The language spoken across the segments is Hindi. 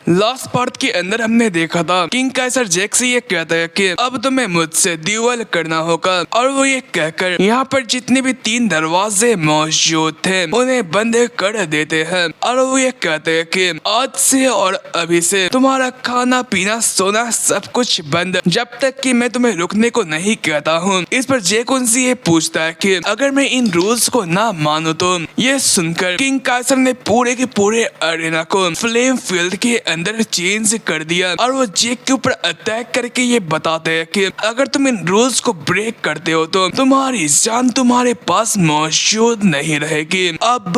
लास्ट पार्ट के अंदर हमने देखा था किंग काइसर जैक से ये कहता है कि अब तुम्हें मुझसे ड्यूल करना होगा, और वो ये कहकर यहाँ पर जितने भी 3 दरवाजे मौजूद थे उन्हें बंद कर देते हैं। और वो ये कहते हैं कि आज से और अभी से तुम्हारा खाना पीना सोना सब कुछ बंद, जब तक कि मैं तुम्हें रुकने को नहीं कहता हूँ। इस पर जैक उनसे ये पूछता है कि अगर मैं इन रूल्स को ना मानूं तो। ये सुनकर किंग काइसर ने पूरे के पूरे अरेना को फ्लेम फील्ड के अंदर चेंज कर दिया, और वो जैक के ऊपर अटैक करके ये बताते हैं कि अगर तुम इन रूल्स को ब्रेक करते हो तो तुम्हारी जान तुम्हारे पास मौजूद नहीं रहेगी। अब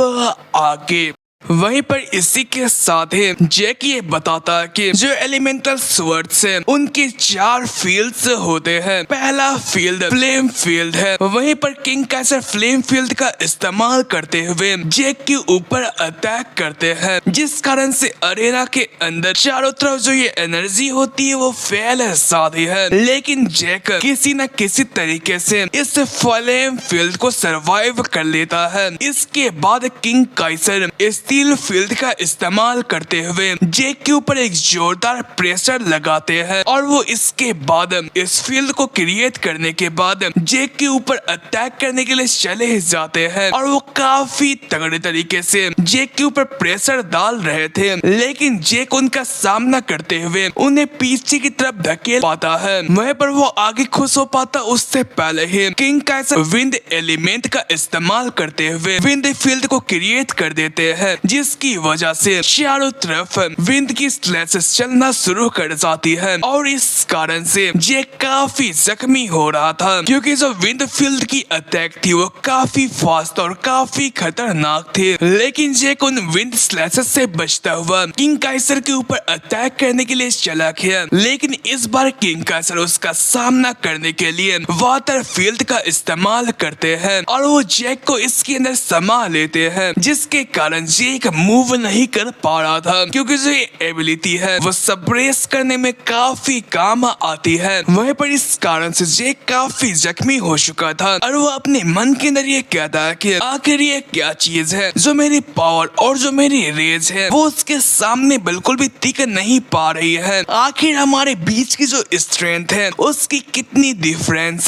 आगे वहीं पर इसी के साथ ही जैक ये बताता है कि जो एलिमेंटल स्वर्ड्स हैं उनके 4 फील्ड्स होते हैं। पहला फील्ड फ्लेम फील्ड है। वहीं पर किंग काइसर फ्लेम फील्ड का इस्तेमाल करते हुए जैक के ऊपर अटैक करते हैं, जिस कारण से अरेना के अंदर चारों तरफ जो ये एनर्जी होती है वो फैल जाती है। लेकिन जैक किसी न किसी तरीके से इस फ्लेम फील्ड को सरवाइव कर लेता है। इसके बाद किंग काइसर स्टील फील्ड का इस्तेमाल करते हुए जैक के ऊपर एक जोरदार प्रेशर लगाते हैं, और वो इसके बाद इस फील्ड को क्रिएट करने के बाद जैक के ऊपर अटैक करने के लिए चले जाते हैं। और वो काफी तगड़े तरीके से जैक के ऊपर प्रेशर डाल रहे थे, लेकिन जैक उनका सामना करते हुए उन्हें पीछे की तरफ धकेल पाता है। वहीं पर वो आगे खुश हो पाता उससे पहले ही किंग काइसर विंड एलिमेंट का इस्तेमाल करते हुए विंड फील्ड को क्रिएट कर देते हैं, जिसकी वजह से चारों तरफ विंड की स्लैशेस चलना शुरू कर जाती है। और इस कारण से जैक काफी जख्मी हो रहा था, क्योंकि जो विंड फील्ड की अटैक थी वो काफी फास्ट और काफी खतरनाक थी। लेकिन जैक उन विंड स्लैशेस से बचता हुआ किंग काइसर के ऊपर अटैक करने के लिए चला गया, लेकिन इस बार किंग काइसर उसका सामना करने के लिए वाटर फील्ड का इस्तेमाल करते हैं, और वो जैक को इसके अंदर समा लेते हैं, जिसके कारण जैक मूव नहीं कर पा रहा था, क्योंकि जो ये एबिलिटी है वो सप्रेस करने में काफी काम आती है। वहीं पर इस कारण से जैक काफी जख्मी हो चुका था, और वो अपने मन के अंदर ये कहता है कि आखिर ये क्या चीज है जो मेरी पावर और जो मेरी रेज है वो उसके सामने बिल्कुल भी टिक नहीं पा रही है। आखिर हमारे बीच की जो स्ट्रेंथ है उसकी कितनी डिफरेंस।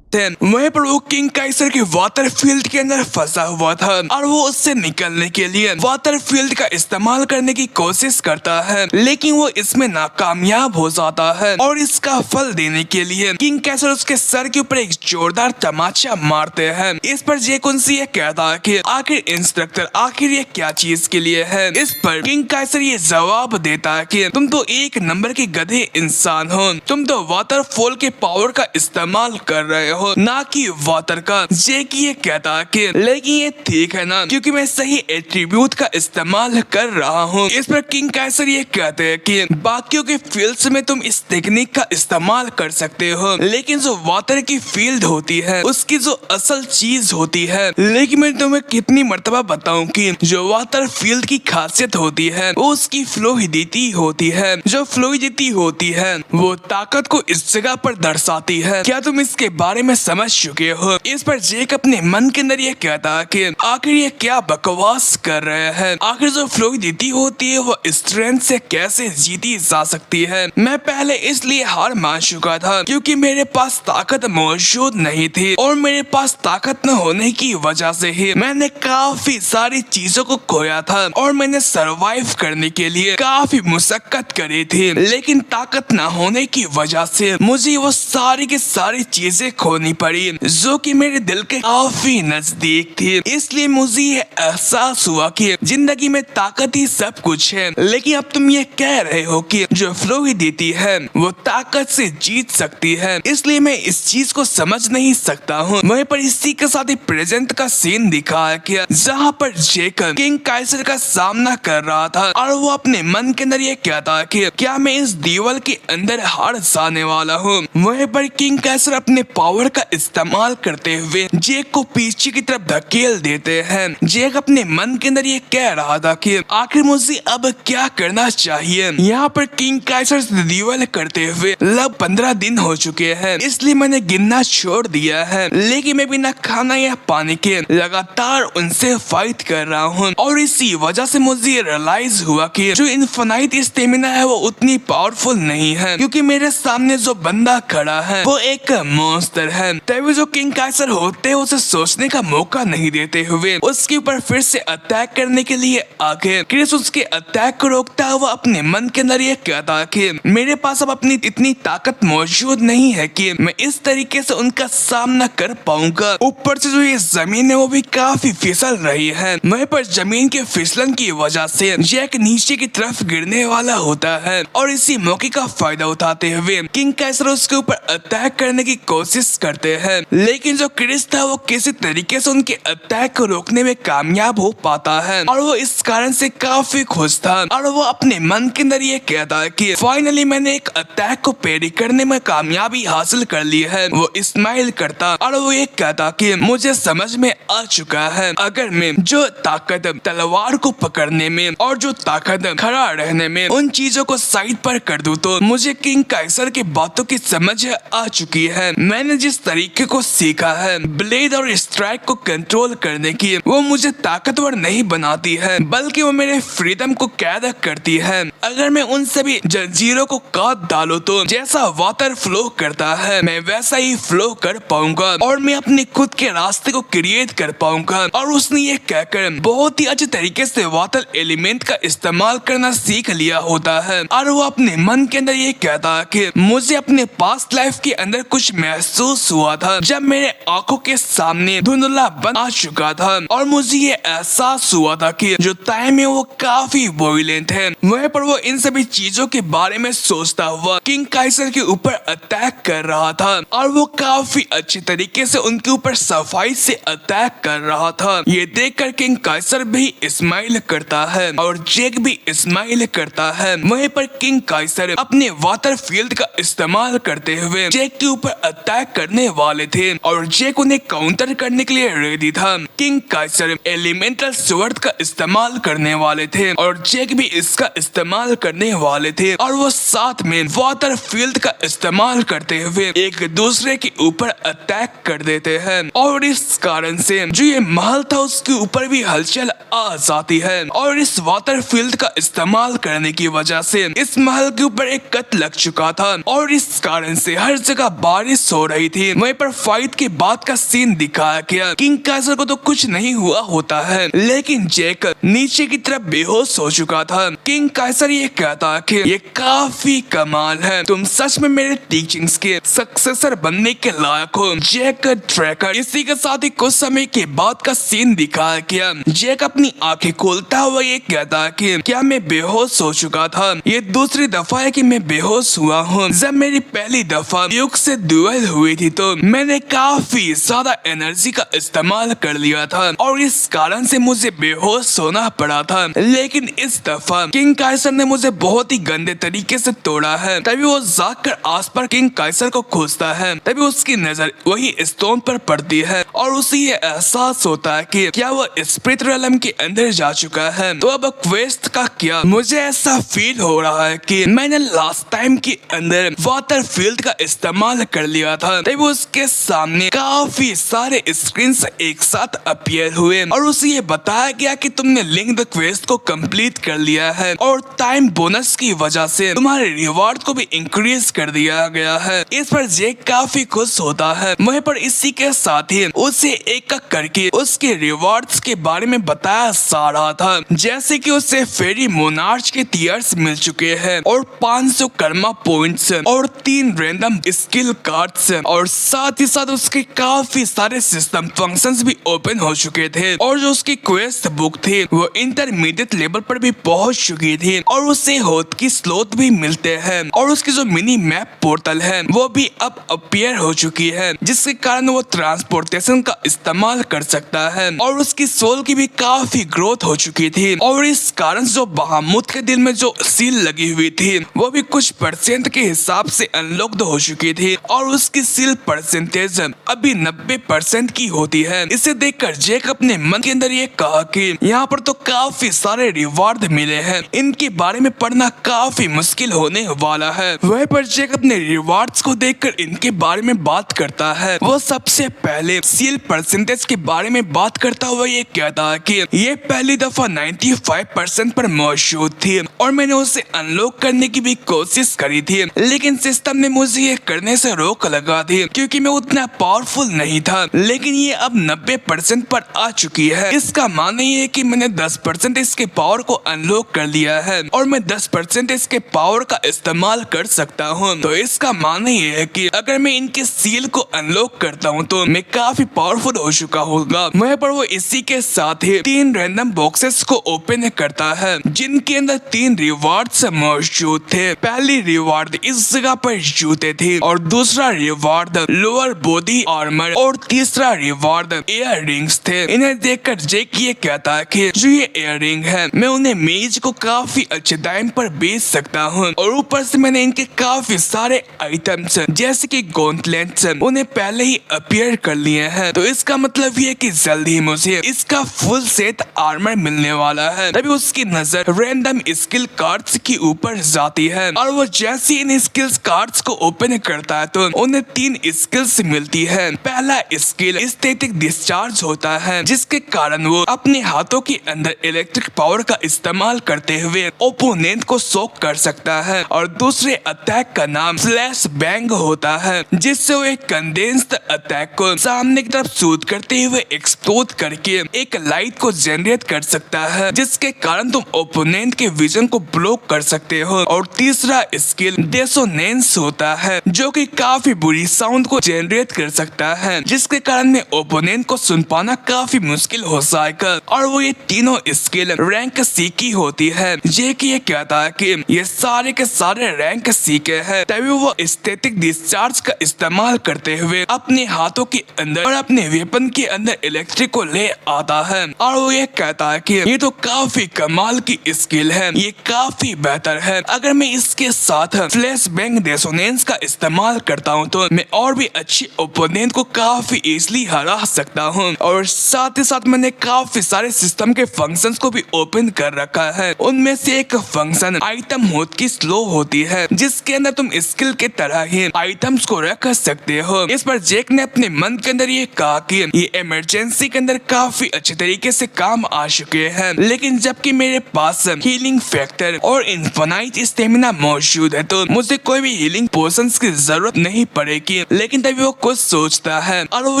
वहीं पर वो किंग काइसर के वाटर फील्ड के अंदर फंसा हुआ था, और वो उससे निकलने के लिए वाटर फील्ड का इस्तेमाल करने की कोशिश करता है, लेकिन वो इसमें नाकामयाब हो जाता है। और इसका फल देने के लिए किंग काइसर उसके सर के ऊपर एक जोरदार तमाचा मारते हैं। इस पर जैक उनसे ये कहता है कि आखिर इंस्ट्रक्टर आखिर ये क्या चीज के लिए है। इस पर किंग काइसर ये जवाब देता है कि तुम तो 1 नंबर के गधे इंसान हो, तुम तो वाटरफॉल के पावर का इस्तेमाल कर रहे हो, ना कि वाटर का। जैक ये कहता है कि लेकिन ये ठीक है ना, क्योंकि मैं सही एट्रीब्यूट का इस्तेमाल कर रहा हूँ। इस पर किंग काइसर ये कहते हैं कि बाकियों के फील्ड्स में तुम इस टेक्निक का इस्तेमाल कर सकते हो, लेकिन जो वाटर की फील्ड होती है उसकी जो असल चीज होती है, लेकिन मैं तुम्हें कितनी मर्तबा बताऊं कि जो वाटर फील्ड की खासियत होती है वो उसकी फ्लूइडिटी होती है। जो फ्लूइडिटी होती है वो ताकत को इस जगह पर दर्शाती है। क्या तुम इसके बारे में समझ चुके हो। इस पर जैक अपने मन के अंदर ये कहता है कि आखिर ये क्या बकवास कर रहे हैं। आखिर जो फ्लूइडिटी होती है वो स्ट्रेंथ से कैसे जीती जा सकती है। मैं पहले इसलिए हार मान चुका था क्योंकि मेरे पास ताकत मौजूद नहीं थी, और मेरे पास ताकत न होने की वजह से ही मैंने काफी सारी चीजों को खोया था, और मैंने सरवाइव करने के लिए काफी मुशक्कत करी थी। लेकिन ताकत न होने की वजह से मुझे वो सारी की सारी चीजें खोनी पड़ी जो कि मेरे दिल के काफी नजदीक थी। इसलिए मुझे ये एहसास हुआ कि जिंदगी में ताकत ही सब कुछ है। लेकिन अब तुम ये कह रहे हो कि जो फ्लूइडिटी है वो ताकत से जीत सकती है, इसलिए मैं इस चीज को समझ नहीं सकता हूँ। वहीं पर इसी के साथ ही प्रेजेंट का सीन दिखाया गया, जहाँ पर जैक किंग काइसर का सामना कर रहा था, और वो अपने मन के अंदर ये कहता है कि क्या मैं इस दीवार के अंदर हार जाने वाला हूँ। वहीं पर किंग काइसर अपने पावर पावर का इस्तेमाल करते हुए जैक को पीछे की तरफ धकेल देते हैं। जैक अपने मन के अंदर ये कह रहा था कि आखिर मुझे अब क्या करना चाहिए। यहाँ पर किंग काइसर से ड्यूल करते हुए लगभग 15 दिन हो चुके हैं, इसलिए मैंने गिनना छोड़ दिया है। लेकिन मैं बिना खाना या पानी के लगातार उनसे फाइट कर रहा हूँ और इसी वजह से मुझे रियलाइज हुआ कि जो इनफिनाइट स्टेमिना है वो उतनी पावरफुल नहीं है, क्योंकि मेरे सामने जो बंदा खड़ा है वो एक मॉन्स्टर है। तभी जो किंग काइसर होते हैं उसे सोचने का मौका नहीं देते हुए उसके ऊपर फिर से अटैक करने के लिए आगे क्रिस उसके अटैक को रोकता है। वो अपने मन के अंदर ये कहता है कि मेरे पास अब अपनी इतनी ताकत मौजूद नहीं है कि मैं इस तरीके से उनका सामना कर पाऊंगा। ऊपर से जो ये जमीन है वो भी काफी फिसल रही है। वहीं पर जमीन के फिसलन की वजह से जैक नीचे की तरफ गिरने वाला होता है और इसी मौके का फायदा उठाते हुए किंग काइसर उसके ऊपर अटैक करने की कोशिश करते हैं। लेकिन जो क्रिस था वो किसी तरीके से उनके अटैक को रोकने में कामयाब हो पाता है और वो इस कारण से काफी खुश था और वो अपने मन के अंदर ये कहता है कि फाइनली मैंने एक अटैक को पैरी करने में कामयाबी हासिल कर ली है। वो स्माइल करता और वो ये कहता कि मुझे समझ में आ चुका है, अगर मैं जो ताकत तलवार को पकड़ने में और जो ताकत खड़ा रहने में उन चीजों को साइड पर कर दूं तो मुझे किंग काइसर की बातों की समझ आ चुकी है। मैंने जिस तरीके को सीखा है ब्लेड और स्ट्राइक को कंट्रोल करने की, वो मुझे ताकतवर नहीं बनाती है बल्कि वो मेरे फ्रीडम को कैद करती है। अगर मैं उन सभी जंजीरों को काट डालूं तो जैसा वाटर फ्लो करता है मैं वैसा ही फ्लो कर पाऊंगा और मैं अपने खुद के रास्ते को क्रिएट कर पाऊंगा। और उसने ये कहकर बहुत ही अच्छे तरीके से वाटर एलिमेंट का इस्तेमाल करना सीख लिया होता है और वो अपने मन के अंदर ये कहता है कि मुझे अपने पास्ट लाइफ के अंदर कुछ महसूस हुआ था जब मेरे आंखों के सामने धुंधला बन आ चुका था और मुझे ये एहसास हुआ था कि जो टाइम है वो काफी वॉयलेंट है। वहीं पर वो इन सभी चीजों के बारे में सोचता हुआ किंग काइसर के ऊपर अटैक कर रहा था और वो काफी अच्छे तरीके से उनके ऊपर सफाई से अटैक कर रहा था। ये देखकर किंग काइसर भी स्माइल करता है और जैक भी स्माइल करता है। वहीं पर किंग काइसर अपने वाटर फील्ड का इस्तेमाल करते हुए जैक के ऊपर अटैक करने वाले थे और जैक उन्हें काउंटर करने के लिए रेडी था। किंग काइसर एलिमेंटल स्वॉर्ड का इस्तेमाल करने वाले थे और जैक भी इसका इस्तेमाल करने वाले थे और वो साथ में वाटर फील्ड का इस्तेमाल करते हुए एक दूसरे के ऊपर अटैक कर देते हैं और इस कारण से जो ये महल था उसके ऊपर भी हलचल आ जाती है और इस वाटर फील्ड का इस्तेमाल करने की वजह से इस महल के ऊपर एक कट लग चुका था और इस कारण से हर जगह बारिश हो रही थी। वहीं पर फाइट के बाद का सीन दिखाया गया। किंग काइसर को तो कुछ नहीं हुआ होता है लेकिन जैक नीचे की तरफ बेहोश हो चुका था। किंग काइसर ये कहता है कि ये काफी कमाल है, तुम सच में मेरे टीचिंग्स के सक्सेसर बनने के लायक हो जैक ट्रैकर। इसी के साथ ही कुछ समय के बाद का सीन दिखाया गया। जैक अपनी आंखें खोलता हुआ ये कहता है कि क्या मैं बेहोश हो चुका था? ये दूसरी दफा है कि मैं बेहोश हुआ हूँ। जब मेरी पहली दफा ड्यूक से ड्यूल हुई थी तो मैंने काफी ज्यादा एनर्जी का इस्तेमाल कर लिया था और इस कारण से मुझे बेहोश होना पड़ा था। लेकिन इस दफा किंग काइसर ने मुझे बहुत ही गंदे तरीके से तोड़ा है। तभी वो जाकर आसपास किंग काइसर को खोजता है। तभी उसकी नजर वही स्टोन पर पड़ती है और उसे ये एहसास होता है कि क्या वो स्पिरिट रियल्म के अंदर जा चुका है। तो अब क्वेस्ट का क्या? मुझे ऐसा फील हो रहा है कि मैंने लास्ट टाइम के अंदर वाटर फील्ड का इस्तेमाल कर लिया था। तभी उसके सामने काफी सारे स्क्रीन एक साथ अपीयर हुए और उसे ये बताया गया कि तुमने लिंक द क्वेस्ट को कंप्लीट कर लिया है और टाइम बोनस की वजह से तुम्हारे रिवॉर्ड को भी इंक्रीज कर दिया गया है। इस पर जैक काफी खुश होता है। वहीं पर इसी के साथ ही उसे एक करके उसके रिवॉर्ड्स के बारे में बताया जा रहा था, जैसे कि उसे फेरी मोनार्च के टीयर्स मिल चुके हैं और 500 कर्मा पॉइंट्स और 3 रैंडम स्किल कार्ड्स और साथ ही साथ उसके काफी सारे सिस्टम फंक्शंस भी ओपन हो चुके थे और जो उसकी क्वेस्ट बुक थी वो इंटरमीडिएट लेवल पर भी पहुंच चुकी थी और उसे होत की स्लॉट भी मिलते हैं और उसकी जो मिनी मैप पोर्टल है वो भी अब अपीयर हो चुकी है, जिसके कारण वो ट्रांसपोर्टेशन का इस्तेमाल कर सकता है और उसकी सोल की भी काफी ग्रोथ हो चुकी थी और इस कारण जो बहामुत के दिल में जो सील लगी हुई थी वो भी कुछ % के हिसाब से अनलॉक्ड हो चुकी थी और उसकी सील परसेंटेज अभी 90% की होती है। इसे देखकर जैक अपने मन के अंदर ये कहा कि यहाँ पर तो काफी सारे रिवार्ड मिले हैं, इनके बारे में पढ़ना काफी मुश्किल होने वाला है। वहीं पर जैक अपने रिवार्ड्स को देखकर इनके बारे में बात करता है। वो सबसे पहले सील परसेंटेज के बारे में बात करता हुआ ये कहता है कि ये पहली दफा 95% पर मौजूद थी और मैंने उसे अनलॉक करने की भी कोशिश करी थी, लेकिन सिस्टम ने मुझे ये करने से रोक लगा दी क्योंकि मैं उतना पावरफुल नहीं था। लेकिन ये अब 90% पर आ चुकी है। इसका मानना ये है कि मैंने 10% इसके पावर को अनलॉक कर लिया है और मैं 10% इसके पावर का इस्तेमाल कर सकता हूँ। तो इसका मानना ये है कि अगर मैं इनके सील को अनलॉक करता हूँ तो मैं काफी पावरफुल हो चुका होगा। वहीं पर वो इसी के साथ ही 3 रैंडम बॉक्सेस को ओपन करता है जिनके अंदर 3 रिवार्ड्स मौजूद थे। पहली रिवार्ड इस जगह पर जूते थे और दूसरा रिवार्ड लोअर बॉडी आर्मर और तीसरा रिवार्ड इयर रिंग्स थे। इन्हें देखकर जैक ये कहता है कि जो ये इयर रिंग है मैं उन्हें मेज को काफी अच्छे दाम पर बेच सकता हूँ और ऊपर से मैंने इनके काफी सारे आइटम्स जैसे कि गॉन्टलेट्स उन्हें पहले ही अपीयर कर लिए हैं। तो इसका मतलब ये कि जल्द ही मुझे इसका फुल सेट आर्मर मिलने वाला है। तभी उसकी नजर रैंडम स्किल कार्ड्स की ऊपर जाती है और वो जैसे इन स्किल्स कार्ड्स को ओपन करता है तो उन्हें 3 स्किल्स मिलती है। पहला स्किल स्टैटिक डिस्चार्ज होता है जिसके कारण वो अपने हाथों के अंदर इलेक्ट्रिक पावर का इस्तेमाल करते हुए ओपोनेंट को शॉक कर सकता है और दूसरे अटैक का नाम फ्लैश बैंग होता है जिससे वो एक कंडेंस्ड अटैक को सामने की तरफ शूट करते हुए एक्सप्लोड करके एक लाइट को जनरेट कर सकता है जिसके कारण तुम ओपोनेंट के विजन को ब्लॉक कर सकते हो। और तीसरा स्किल डेसोनेंस होता है जो कि काफी बुरी साउंड को जनरेट कर सकता है जिसके कारण में ओपोनेंट को सुन पाना काफी मुश्किल हो जाएगा। और वो ये तीनों स्किल रैंक सी की होती है। ये कि ये कहता है कि ये सारे के सारे रैंक सी के हैं। तभी वो स्टैटिक डिस्चार्ज का इस्तेमाल करते हुए अपने हाथों के अंदर और अपने वेपन के अंदर इलेक्ट्रिक को ले आता है और वो ये कहता है कि ये तो काफी कमाल की स्किल है, ये काफी बेहतर है। अगर मैं इसके साथ फ्लैश बैंग डेसोनेंस का इस्तेमाल करता हूँ तो मैं और भी अच्छी ओपोनेंट को काफी इजीली हरा सकता हूँ। और साथ ही साथ मैंने काफी सारे सिस्टम के फंक्शंस को भी ओपन कर रखा है। उनमें से एक फंक्शन आइटम मोड की स्लो होती है जिसके अंदर तुम स्किल के तरह ही आइटम्स को रख सकते हो। इस पर जैक ने अपने मन के अंदर ये कहा कि ये इमरजेंसी के अंदर काफी अच्छे तरीके से काम आ चुके हैं, लेकिन जबकि मेरे पास हीलिंग फैक्टर और इनफाइनाइट स्टेमिना मौजूद है तो मुझे कोई भी हीलिंग पोशंस की जरूरत नहीं पड़ेगी। लेकिन तभी वो कुछ सोचता है और वो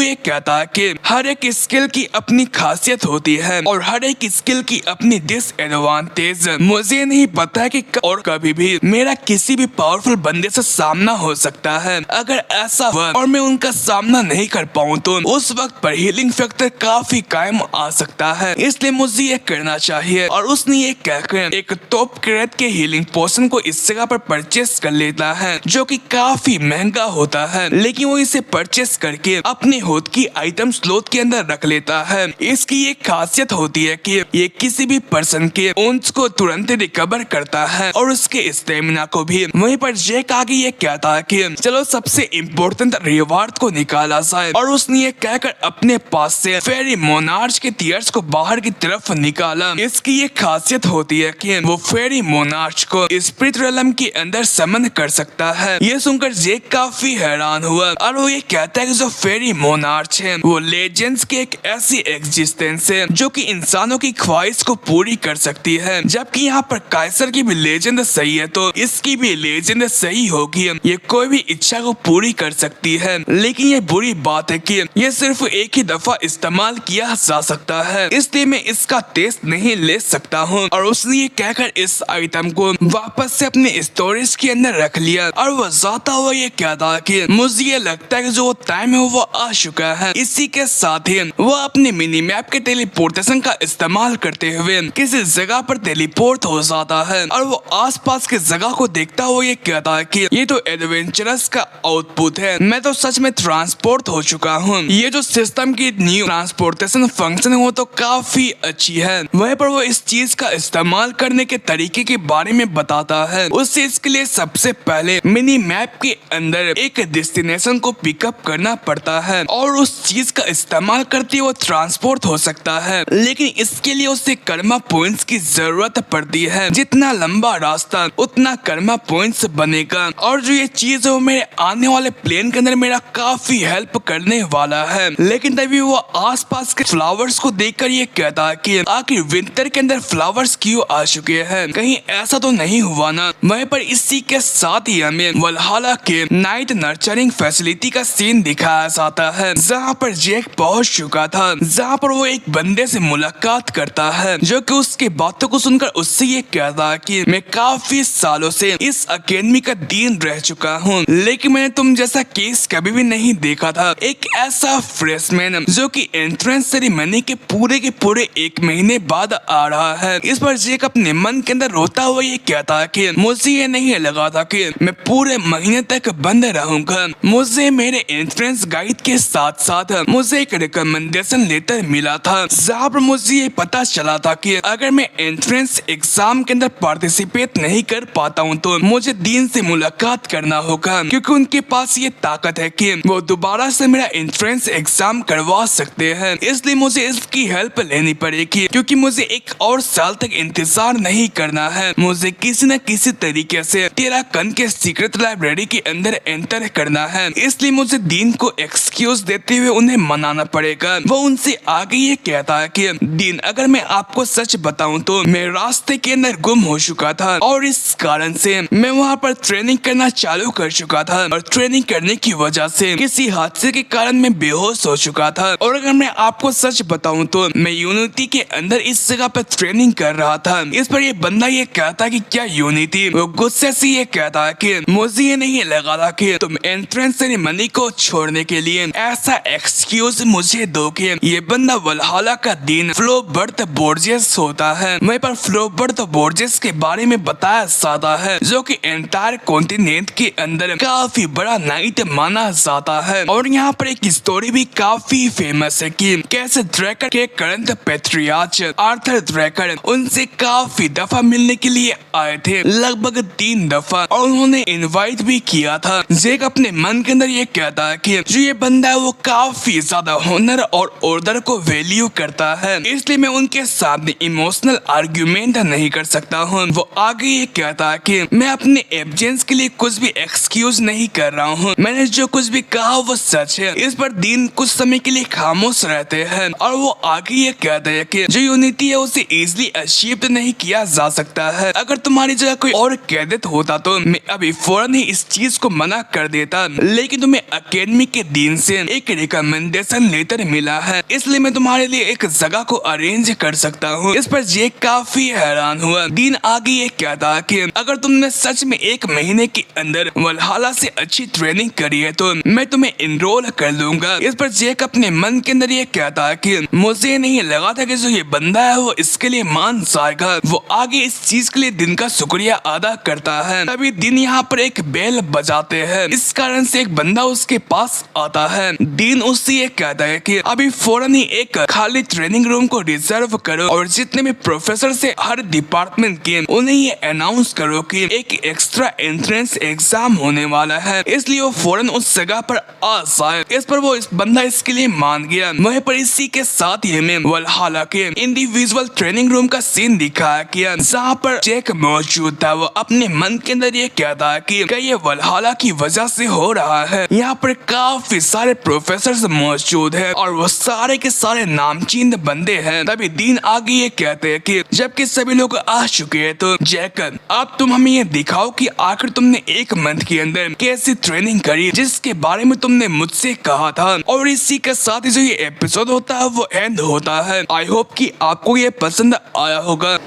ये कहता है कि हर एक स्किल की अपनी खासियत होती है और हर एक स्किल की अपनी डिसएडवांटेज। मुझे नहीं पता कि और कभी भी मेरा किसी भी पावरफुल बंदे से सामना हो सकता है। अगर ऐसा हुआ और मैं उनका सामना नहीं कर पाऊँ तो उस वक्त पर हीलिंग फैक्टर काफी कायम आ सकता है, इसलिए मुझे ये करना चाहिए। और उसने ये कहकर एक टॉप क्रेट के हीलिंग पोशन को इस जगह पर परचेस कर लेता है जो कि काफी महंगा होता है, लेकिन वो इसे परचेस करके अपने खुद की आइटम स्लॉट के अंदर रख लेता है। इसकी एक खासियत होती है कि ये किसी भी पर्सन के वुंड्स को तुरंत रिकवर करता है और उसके स्टेमिना को भी। वहीं पर जैक आगे ये कहता है कि चलो सबसे इम्पोर्टेंट रिवार्ड को निकाला जाए और उसने ये कहकर अपने पास से फेरी मोनार्च के टीयर्स को बाहर की तरफ निकाला। इसकी ये खासियत होती है कि वो फेरी मोनार्च को स्पिरिट रेलम के अंदर समन कर सकता है। ये सुनकर जैक काफी हैरान हुआ और वो ये कहता है कि जो फेरी मोनार्च है वो लेजेंड्स की एक ऐसी एग्जिस्टेंस है जो कि इंसानों की ख्वाहिश को पूरी कर सकती है। जबकि यहाँ पर काइसर की भी लेजेंड सही है तो इसकी भी लेजेंड सही होगी, ये कोई भी इच्छा को पूरी कर सकती है। लेकिन ये बुरी बात है कि ये सिर्फ एक ही दफा इस्तेमाल किया जा सकता है, इसलिए मैं इसका टेस्ट नहीं ले सकता हूँ। और उसने ये कहकर इस आइटम को वापस से अपने स्टोरेज के अंदर रख लिया और वो जाता हुआ ये कहता है कि मुझे ये लगता है कि जो टाइम है वो आ चुका है। इसी के साथ ही वो अपने मिनी मैप के टेलीपोर्टेशन का इस्तेमाल करते हुए किसी जगह पर टेलीपोर्ट हो जाता है और वो आसपास के जगह को देखता हुआ ये कहता है कि ये तो एडवेंचरस का आउटपुट है, मैं तो सच में ट्रांसपोर्ट हो चुका हूँ। ये जो सिस्टम की न्यू ट्रांसपोर्टेशन फंक्शन है वो तो काफी अच्छी है। वहीं पर वो इस चीज का इस्तेमाल करने के तरीके के बारे में बताता है। उसे इसके लिए सबसे पहले मिनी मैप के अंदर एक डेस्टिनेशन डेस्टिनेशन को पिकअप करना पड़ता है और उस चीज का इस्तेमाल करते वो ट्रांसपोर्ट हो सकता है, लेकिन इसके लिए उसे कर्मा पॉइंट्स की जरूरत पड़ती है। जितना लंबा रास्ता उतना कर्मा पॉइंट्स बनेगा और जो ये चीज है वो मेरे आने वाले प्लेन के अंदर मेरा काफी हेल्प करने वाला है। लेकिन तभी वो आसपास के फ्लावर्स को देखकर ये कहता है कि आखिर विंटर के अंदर फ्लावर्स क्यों आ चुके हैं, कहीं ऐसा तो नहीं हुआ ना। वहीं पर इसी के साथ ही हमें वल्हाला के नाइट नर्चरिंग फैसिलिटी का सीन दिखाया जाता है, जहाँ पर जैक पहुंच चुका था, जहाँ पर वो एक बंदे से मुलाकात करता है जो कि उसकी बातों को सुनकर उससे ये कहता है कि मैं काफी सालों से इस अकेडमी का डीन रह चुका हूँ, लेकिन मैंने तुम जैसा केस कभी भी नहीं देखा था। एक ऐसा फ्रेशमैन जो कि एंट्रेंस सेरेमनी के पूरे 1 महीने बाद आ रहा है। इस पर जैक अपने मन के अंदर रोता हुआ ये कहता है कि मुझे ये नहीं लगा था कि मैं पूरे महीने तक बंद रहूंगा। मुझे मेरे एंट्रेंस गाइड के साथ साथ मुझे एक रिकमेंडेशन लेटर मिला था, जहाँ पर मुझे ये पता चला था कि अगर मैं एंट्रेंस एग्जाम के अंदर पार्टिसिपेट नहीं कर पाता हूँ तो मुझे डीन से मुलाकात करना होगा, क्योंकि उनके पास ये ताकत है कि वो दोबारा से मेरा एंट्रेंस एग्जाम करवा सकते हैं। इसलिए मुझे इसकी हेल्प लेनी पड़ेगी, क्योंकि मुझे 1 और साल तक इंतजार नहीं करना है। मुझे किसी न किसी तरीके से टेराकन के सीक्रेट लाइब्रेरी के अंदर एंटर करना है। इसलिए मुझे डीन को एक्सक्यूज देते हुए उन्हें मनाना पड़ेगा। वो उनसे आगे ये कहता है कि डीन, अगर मैं आपको सच बताऊं तो मैं रास्ते के अंदर गुम हो चुका था और इस कारण से मैं वहाँ पर ट्रेनिंग करना चालू कर चुका था और ट्रेनिंग करने की वजह से किसी हादसे के कारण मैं बेहोश हो चुका था। और अगर मैं आपको सच बताऊं तो मैं यूनिटी के अंदर इस जगह पर ट्रेनिंग कर रहा था। इस पर ये बंदा ये कहता कि क्या यूनिटी? वो गुस्से से ये कहता है कि मुझे ये नहीं लगा था कि तुम एंट्रेंस सेरेमनी को छोड़ने के लिए ऐसा एक्सक्यूज मुझे दोगे। ये बंदा वल्हाला का डीन फ्लोबर्ट बोर्जेस होता है। वहीं पर फ्लोबर्ट बोर्जेस के बारे में बताया जाता है, जो कि एंटायर कॉन्टिनेंट के अंदर काफी बड़ा नाइट माना जाता है। और यहाँ पर एक स्टोरी भी काफी फेमस है कि कैसे ड्रैकर के करंट पैट्रियार्च आर्थर ड्रैकर उनसे काफी दफा मिलने के लिए आए थे, लगभग 3 दफा, और उन्होंने इनवाइट भी किया था। जैक अपने मन के अंदर ये कहता है कि जो ये बंदा है वो काफी ज्यादा होनर और ऑर्डर को वैल्यू करता है, इसलिए मैं उनके सामने इमोशनल आर्ग्यूमेंट नहीं कर सकता हूँ। वो आगे ये कहता है कि मैं अपने एब्सेंस के लिए कुछ भी एक्सक्यूज नहीं कर रहा हूँ, मैंने जो कुछ भी कहा वो सच है। इस पर डीन कुछ समय के लिए खामोश रहते हैं और वो आगे ये कहते हैं कि जो यूनिटी है उसे इजिली अचीव नहीं किया जा सकता है। अगर तुम्हारी जगह कोई और कैडेट होता तो मैं अभी फौरन ही इस चीज को मना कर देता, लेकिन तुम्हें अकेडमी के डीन से एक रिकमेंडेशन लेटर मिला है, इसलिए मैं तुम्हारे लिए एक जगह को अरेंज कर सकता हूँ। इस पर जैक काफी हैरान हुआ। डीन आगे ये कहता है कि अगर तुमने सच में 1 महीने के अंदर वल्हाला से अच्छी ट्रेनिंग करी है तो मैं तुम्हें इनरोल कर लूंगा। इस पर जैक अपने मन के अंदर ये कहता है कि मुझे नहीं लगा था कि जो ये बंदा है वो इसके लिए मान जाएगा। वो आगे इस चीज के लिए दिन का शुक्रिया अदा करता है। तभी दिन यहाँ पर एक बेल बजाते हैं, इस कारण से एक बंदा उसके पास आता है। डीन उससे ये कहता है कि अभी फौरन ही एक खाली ट्रेनिंग रूम को रिजर्व करो और जितने भी प्रोफेसर से हर डिपार्टमेंट के उन्हें ये अनाउंस करो कि एक एक्स्ट्रा एंट्रेंस एग्जाम होने वाला है, इसलिए वो फौरन उस जगह पर आ जाए। इस पर वो इस बंदा इसके लिए मान गया। वहीं पर इसी के साथ ही हमें वल्हाला के इंडिविजुअल ट्रेनिंग रूम का सीन दिखाया गया, जहाँ पर जैक मौजूद था। वो अपने मन के अंदर ये कहता है कि क्या ये वल्हाला की वजह से हो रहा है। यहाँ पर काफी सारे प्रोफेसर मौजूद है और वो सारे के सारे नामचीन बंदे हैं। तभी डीन आगे ये कहते हैं कि जबकि सभी लोग आ चुके हैं तो जैक, अब तुम हमें ये दिखाओ कि आखिर तुमने 1 मंथ के अंदर कैसी ट्रेनिंग करी जिसके बारे में तुमने मुझसे कहा था। और इसी के साथ ही जो ये एपिसोड होता है वो एंड होता है। आई होप कि आपको ये पसंद आया होगा।